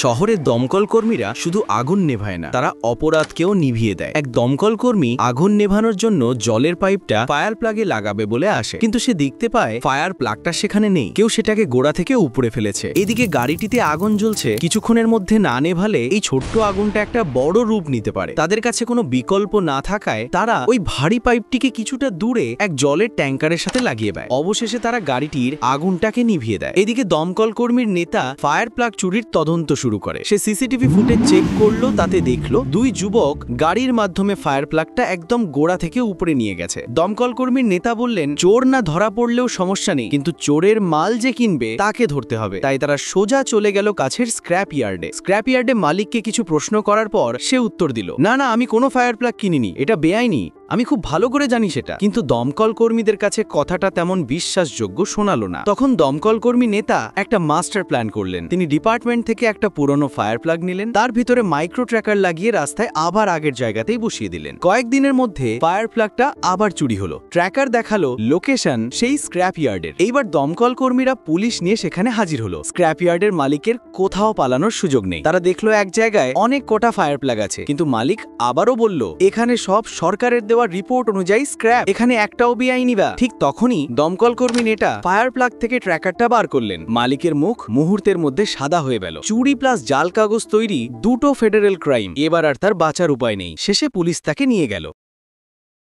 শহরের দমকল কর্মীরা শুধু আগুন নেভায় না, তারা অপরাধকেও নিভিয়ে দেয়। এক দমকল কর্মী আগুন নেভানোর জন্য জলের পাইপটা ফায়ার প্লাগে লাগাবে বলে আসে, কিন্তু সে দেখতে পায় ফায়ার প্লাগটা সেখানে নেই। কেউ সেটাকে গোড়া থেকে উপড়ে ফেলেছে। এদিকে গাড়িটিতে আগুন জ্বলছে, কিছুক্ষণের মধ্যে না নেভালে এই ছোট্ট আগুনটা একটা বড় রূপ নিতে পারে। তাদের কাছে কোনো বিকল্প না থাকায় তারা ওই ভারী পাইপটিকে কিছুটা দূরে এক জলের ট্যাঙ্কারের সাথে লাগিয়ে দেয়। অবশেষে তারা গাড়িটির আগুনটাকে নিভিয়ে দেয়। এদিকে দমকল কর্মীর নেতা ফায়ার প্লাগ চুরির তদন্ত শুরু করে। সে সিসিটিভি ফুটেজ চেক করলো, তাতে দেখলো দুই যুবক গাড়ির মাধ্যমে ফায়ার প্লাগটা একদম গোড়া থেকে উপরে নিয়ে গেছে। দমকল কর্মীর নেতা বললেন, চোর না ধরা পড়লেও সমস্যা নেই, কিন্তু চোরের মাল যে কিনবে তাকে ধরতে হবে। তাই তারা সোজা চলে গেল কাছের স্ক্র্যাপ ইয়ার্ডে। স্ক্র্যাপ ইয়ার্ডে মালিককে কিছু প্রশ্ন করার পর সে উত্তর দিল, না না, আমি কোনো ফায়ার প্লাগ কিনিনি, এটা বেআইনি, আমি খুব ভালো করে জানি সেটা। কিন্তু দমকল কর্মীদের কাছে কথাটা তেমন বিশ্বাসযোগ্য শোনালো না। তখন দমকল কর্মী নেতা একটা মাস্টার প্ল্যান করলেন। তিনি ডিপার্টমেন্ট থেকে একটা পুরনো ফায়ার প্লাগ নিলেন, তার ভিতরে মাইক্রো ট্র্যাকার লাগিয়ে রাস্তায় আবার আগের জায়গাতেই বসিয়ে দিলেন। কয়েকদিনের মধ্যে ফায়ার প্লাগটা আবার চুরি হলো। ট্র্যাকার দেখালো লোকেশন সেই স্ক্র্যাপ ইয়ার্ডের। এইবার দমকল কর্মীরা পুলিশ নিয়ে সেখানে হাজির হলো। স্ক্র্যাপ ইয়ার্ডের মালিকের কোথাও পালানোর সুযোগ নেই। তারা দেখলো এক জায়গায় অনেক কটা ফায়ার প্লাগ আছে, কিন্তু মালিক আবারও বলল, এখানে সব সরকারের দেওয়া রিপোর্ট অনুযায়ী স্ক্র্যাপ, এখানে একটাও বেআইনি। বা ঠিক তখনই দমকল কর্মী নেতা ফায়ার প্লাগ থেকে ট্র্যাকারটা বার করলেন। মালিকের মুখ মুহূর্তের মধ্যে সাদা হয়ে গেল। চুরি প্লাস জাল কাগজ তৈরি, দুটো ফেডারেল ক্রাইম। এবার আর তার বাঁচার উপায় নেই। শেষে পুলিশ তাকে নিয়ে গেল।